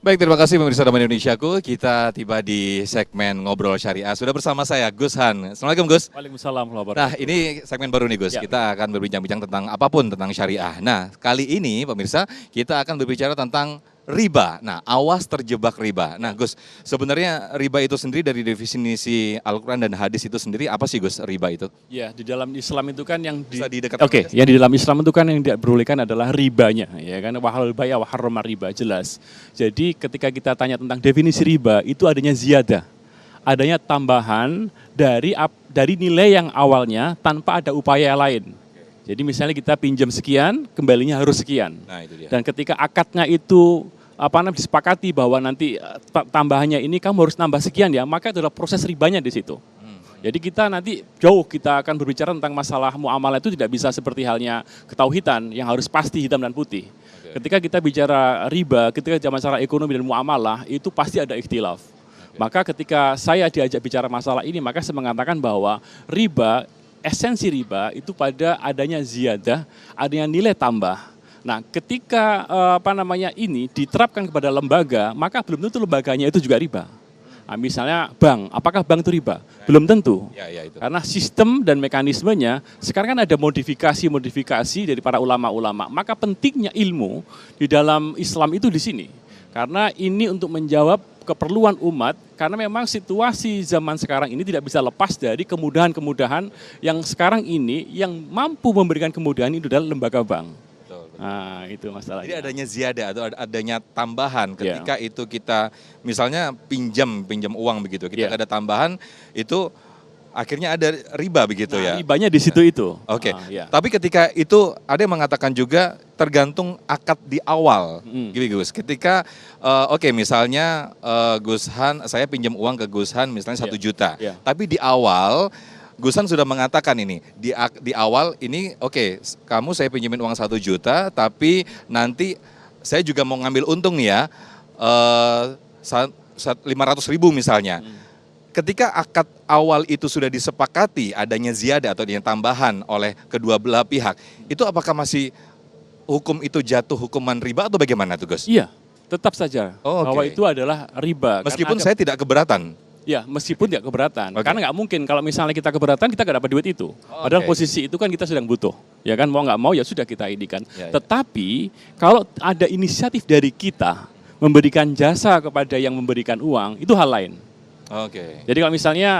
Baik, terima kasih pemirsa Teman Indonesiaku. Kita tiba di segmen Ngobrol Syariah. Sudah bersama saya, Gus Han. Assalamualaikum, Gus. Waalaikumsalam warahmatullahi Nah, wabarakatuh. ini segmen baru nih, Gus. Ya. Kita akan berbincang-bincang tentang apapun tentang syariah. Nah, kali ini pemirsa, kita akan berbicara tentang riba. Nah, awas terjebak riba. Nah, Gus, sebenarnya riba itu sendiri dari definisi Al-Quran dan hadis itu sendiri, apa sih, Gus, riba itu? Ya, di dalam Islam itu kan yang Bisa didekatkan, Oke, Gus? yang di dalam Islam itu kan yang tidak diperbolehkan adalah ribanya, ya kan? Wahalul baya wa harrama riba, jelas. Jadi ketika kita tanya tentang definisi riba, itu adanya ziyadah. Adanya tambahan dari nilai yang awalnya tanpa ada upaya lain. Jadi misalnya kita pinjam sekian, kembalinya harus sekian. Nah, itu dia. Dan ketika akadnya itu disepakati bahwa nanti tambahannya ini kamu harus nambah sekian ya, maka itu adalah proses ribanya di situ. Jadi kita nanti kita akan berbicara tentang masalah muamalah itu tidak bisa seperti halnya ketauhidan yang harus pasti hitam dan putih. Ketika kita bicara riba, ketika masalah ekonomi dan muamalah itu pasti ada ikhtilaf. Maka ketika saya diajak bicara masalah ini, maka saya mengatakan bahwa riba, esensi riba itu pada adanya ziyadah, adanya nilai tambah. Nah, ketika ini diterapkan kepada lembaga, maka belum tentu lembaganya itu juga riba. Nah, misalnya bank, apakah bank itu riba? Belum tentu. Ya, itu. Karena sistem dan mekanismenya sekarang kan ada modifikasi dari para ulama-ulama. Maka pentingnya ilmu di dalam Islam itu di sini. Karena ini untuk menjawab keperluan umat, karena memang situasi zaman sekarang ini tidak bisa lepas dari kemudahan-kemudahan yang sekarang ini yang mampu memberikan kemudahan itu adalah lembaga bank. Nah, itu masalahnya. Jadi adanya ziyadah atau adanya tambahan ketika itu kita misalnya pinjam uang begitu, kita ada tambahan itu akhirnya ada riba begitu ya. Ribanya di situ itu. Oke. Tapi ketika itu ada yang mengatakan juga tergantung akad di awal. Gitu Gus. Ketika misalnya Gus Han, saya pinjam uang ke Gus Han misalnya 1 juta. Tapi di awal Gus Han sudah mengatakan ini, di awal ini kamu saya pinjemin uang 1 juta, tapi nanti saya juga mau ngambil untung nih ya, 500.000 misalnya. Ketika akad awal itu sudah disepakati adanya ziyadah atau adanya tambahan oleh kedua belah pihak, itu apakah masih hukum itu jatuh hukuman riba atau bagaimana tuh Gus? Iya, tetap saja bahwa itu adalah riba. Meskipun saya tidak keberatan. Ya, meskipun tidak keberatan. Karena nggak mungkin kalau misalnya kita keberatan, kita nggak dapat duit itu. Padahal posisi itu kan kita sedang butuh. Ya kan, mau nggak mau ya sudah kita ini kan. Tetapi kalau ada inisiatif dari kita memberikan jasa kepada yang memberikan uang, itu hal lain. Jadi kalau misalnya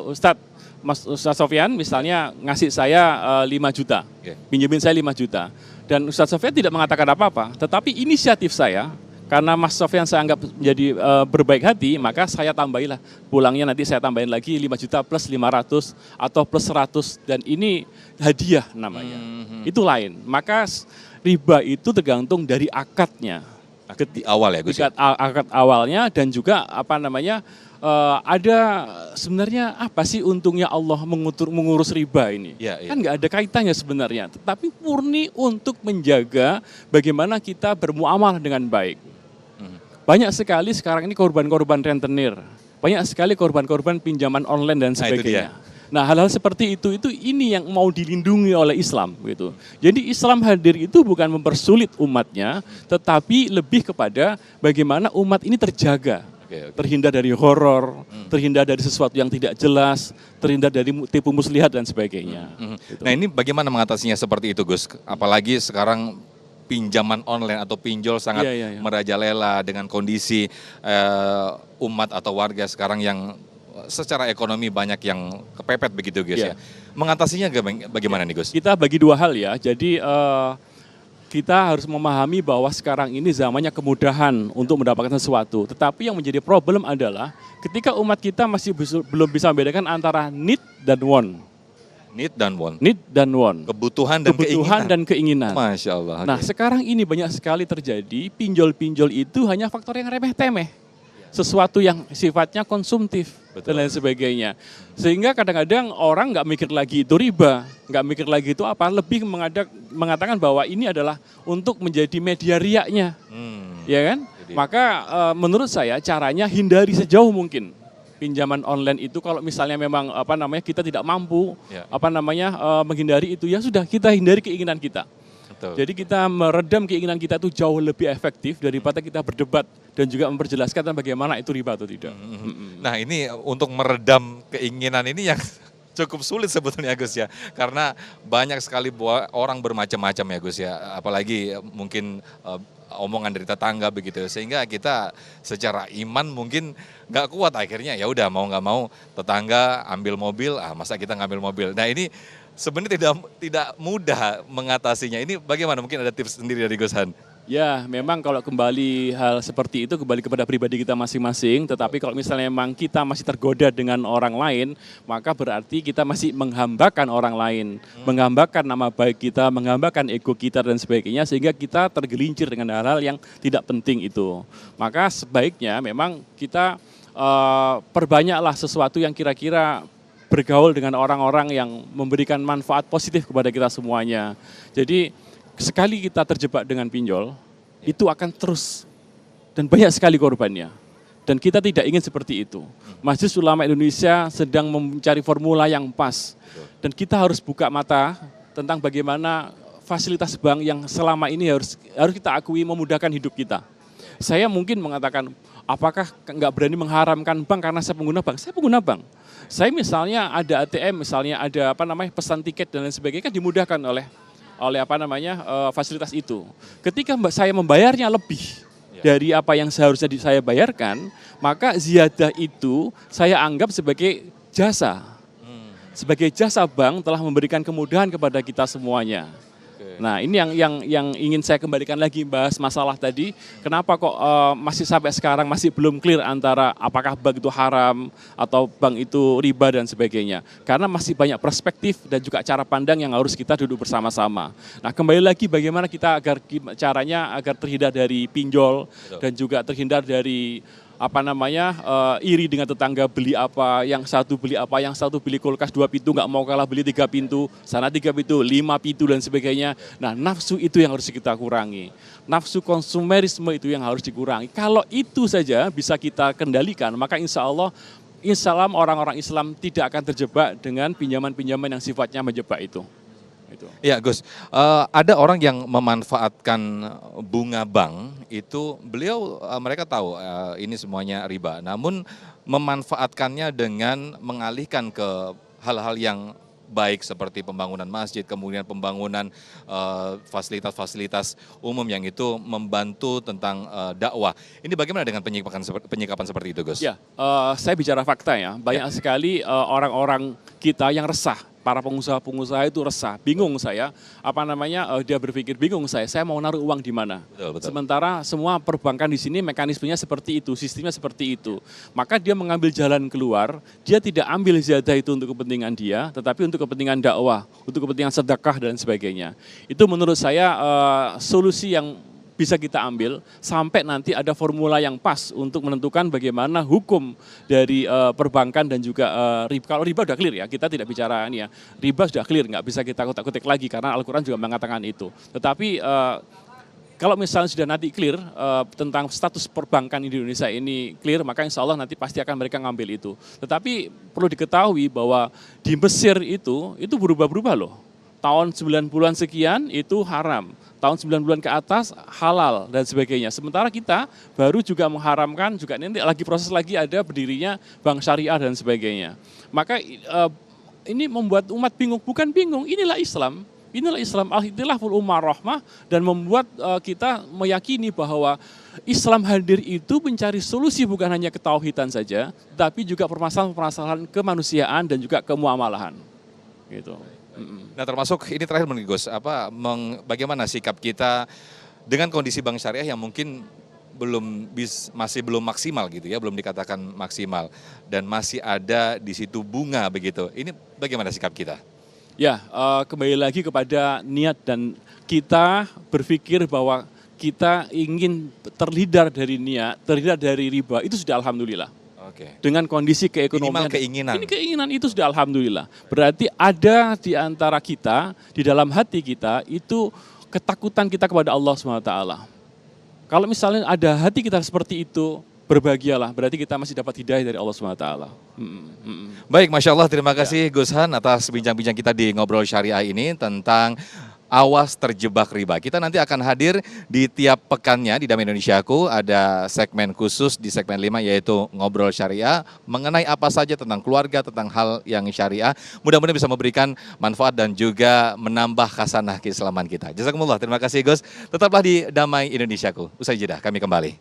Ustadz Sofyan misalnya ngasih saya 5 juta, pinjemin saya 5 juta. Dan Ustadz Sofyan tidak mengatakan apa-apa, tetapi inisiatif saya, karena Mas Sofyan saya anggap menjadi berbaik hati, maka saya tambahilah. Pulangnya nanti saya tambahin lagi 5 juta plus 500 atau plus 100. Dan ini hadiah namanya. Itu lain. Maka riba itu tergantung dari akadnya. Di awal ya Gus? Akad awalnya dan juga ada sebenarnya apa sih untungnya Allah mengurus riba ini? Kan nggak ada kaitannya sebenarnya. Tetapi murni untuk menjaga bagaimana kita bermuamalah dengan baik. Banyak sekali sekarang ini korban-korban rentenir, banyak sekali korban-korban pinjaman online dan sebagainya. Nah, hal-hal seperti itu ini yang mau dilindungi oleh Islam gitu. Jadi Islam hadir itu bukan mempersulit umatnya, tetapi lebih kepada bagaimana umat ini terjaga, terhindar dari horor, terhindar dari sesuatu yang tidak jelas, terhindar dari tipu muslihat dan sebagainya. Gitu. Nah, ini bagaimana mengatasinya seperti itu Gus? Apalagi sekarang pinjaman online atau pinjol sangat merajalela dengan kondisi umat atau warga sekarang yang secara ekonomi banyak yang kepepet begitu Gus ya. Mengatasinya bagaimana nih Gus? Kita bagi dua hal ya. Jadi kita harus memahami bahwa sekarang ini zamannya kemudahan untuk mendapatkan sesuatu. Tetapi yang menjadi problem adalah ketika umat kita masih belum bisa membedakan antara need dan want. Need dan want. Need dan want. Kebutuhan dan keinginan. Masya Allah. Nah, sekarang ini banyak sekali terjadi pinjol-pinjol itu hanya faktor yang remeh-temeh. Sesuatu yang sifatnya konsumtif dan lain sebagainya. Sehingga kadang-kadang orang nggak mikir lagi itu riba, nggak mikir lagi itu apa, lebih mengatakan bahwa ini adalah untuk menjadi media riaknya. Ya kan? Maka menurut saya caranya hindari sejauh mungkin pinjaman online itu. Kalau misalnya memang kita tidak mampu menghindari itu, ya sudah kita hindari keinginan kita. Betul. Jadi kita meredam keinginan kita itu jauh lebih efektif daripada kita berdebat dan juga memperjelaskan tentang bagaimana itu riba atau tidak. Nah ini untuk meredam keinginan ini yang cukup sulit sebetulnya Gus ya, karena banyak sekali orang bermacam-macam ya Gus ya, apalagi mungkin omongan dari tetangga begitu, sehingga kita secara iman mungkin nggak kuat, akhirnya ya udah mau nggak mau tetangga ambil mobil, masa kita ngambil mobil. Nah ini sebenarnya tidak mudah mengatasinya. Ini bagaimana, mungkin ada tips sendiri dari Gus Han? Ya, memang kalau kembali hal seperti itu kembali kepada pribadi kita masing-masing. Tetapi kalau misalnya memang kita masih tergoda dengan orang lain, maka berarti kita masih menghambakan orang lain, menghambakan nama baik kita, menghambakan ego kita dan sebagainya, sehingga kita tergelincir dengan hal-hal yang tidak penting itu. Maka sebaiknya memang kita perbanyaklah sesuatu yang kira-kira bergaul dengan orang-orang yang memberikan manfaat positif kepada kita semuanya. Jadi sekali kita terjebak dengan pinjol, itu akan terus dan banyak sekali korbannya. Dan kita tidak ingin seperti itu. Majelis Ulama Indonesia sedang mencari formula yang pas. Dan kita harus buka mata tentang bagaimana fasilitas bank yang selama ini harus kita akui memudahkan hidup kita. Saya mungkin mengatakan, apakah nggak berani mengharamkan bank karena saya pengguna bank? Saya pengguna bank. Saya misalnya ada ATM, misalnya ada pesan tiket dan lain sebagainya, kan dimudahkan oleh fasilitas itu. Ketika saya membayarnya lebih dari apa yang seharusnya saya bayarkan, maka ziyadah itu saya anggap sebagai jasa. Sebagai jasa bank telah memberikan kemudahan kepada kita semuanya. Nah, ini yang ingin saya kembalikan lagi, bahas masalah tadi, kenapa kok masih sampai sekarang masih belum clear antara apakah bank itu haram atau bank itu riba dan sebagainya. Karena masih banyak perspektif dan juga cara pandang yang harus kita duduk bersama-sama. Nah, kembali lagi bagaimana kita caranya agar terhindar dari pinjol dan juga terhindar dari iri dengan tetangga, beli apa, yang satu beli kulkas 2 pintu, nggak mau kalah beli 3 pintu, sana 3 pintu, 5 pintu dan sebagainya. Nah, nafsu itu yang harus kita kurangi. Nafsu konsumerisme itu yang harus dikurangi. Kalau itu saja bisa kita kendalikan, maka insya Allah orang-orang Islam tidak akan terjebak dengan pinjaman-pinjaman yang sifatnya menjebak itu. Ya Gus, ada orang yang memanfaatkan bunga bank itu, mereka tahu ini semuanya riba, namun memanfaatkannya dengan mengalihkan ke hal-hal yang baik seperti pembangunan masjid, kemudian pembangunan fasilitas-fasilitas umum yang itu membantu tentang dakwah. Ini bagaimana dengan penyikapan seperti itu Gus? Ya, saya bicara fakta ya, banyak sekali orang-orang kita yang resah. Para pengusaha-pengusaha itu resah, bingung saya, dia berpikir bingung saya mau naruh uang di mana. Betul. Sementara semua perbankan di sini mekanismenya seperti itu, sistemnya seperti itu. Maka dia mengambil jalan keluar, dia tidak ambil ziyadah itu untuk kepentingan dia, tetapi untuk kepentingan dakwah, untuk kepentingan sedekah dan sebagainya. Itu menurut saya solusi yang bisa kita ambil sampai nanti ada formula yang pas untuk menentukan bagaimana hukum dari perbankan dan juga riba. Kalau riba sudah clear ya, kita tidak bicara ini ya. Riba sudah clear, nggak bisa kita kutak-kutik lagi karena Al-Quran juga mengatakan itu. Tetapi kalau misalnya sudah nanti clear tentang status perbankan di Indonesia ini clear, maka insya Allah nanti pasti akan mereka ngambil itu. Tetapi perlu diketahui bahwa di Mesir itu berubah-berubah loh. Tahun 90-an sekian itu haram, tahun 90-an ke atas halal dan sebagainya. Sementara kita baru juga mengharamkan, juga nanti lagi proses lagi ada berdirinya bank syariah dan sebagainya. Maka ini membuat umat bingung, bukan bingung, inilah Islam. Inilah Islam, al-ikhtilaful ummah rahmah, dan membuat kita meyakini bahwa Islam hadir itu mencari solusi bukan hanya ketauhidan saja, tapi juga permasalahan-permasalahan kemanusiaan dan juga kemuamalahan. Gitu. Nah, termasuk ini terakhir Gus, bagaimana sikap kita dengan kondisi bank syariah yang mungkin masih belum maksimal gitu ya, belum dikatakan maksimal, dan masih ada di situ bunga begitu. Ini bagaimana sikap kita? Ya, kembali lagi kepada niat, dan kita berpikir bahwa kita ingin terhindar dari niat, terhindar dari riba, itu sudah alhamdulillah. Dengan kondisi keekonomian, ini keinginan itu sudah alhamdulillah. Berarti ada di antara kita, di dalam hati kita, itu ketakutan kita kepada Allah SWT. Kalau misalnya ada hati kita seperti itu, berbahagialah, berarti kita masih dapat hidayah dari Allah SWT. Baik, Masya Allah, terima kasih Gus Han atas bincang-bincang kita di Ngobrol Syariah ini tentang awas terjebak riba. Kita nanti akan hadir di tiap pekannya di Damai Indonesiaku, ada segmen khusus di segmen 5 yaitu Ngobrol Syariah, mengenai apa saja tentang keluarga, tentang hal yang syariah. Mudah-mudahan bisa memberikan manfaat dan juga menambah khasanah keislaman kita. Jazakumullah, terima kasih Gus. Tetaplah di Damai Indonesiaku. Usai jeda, kami kembali.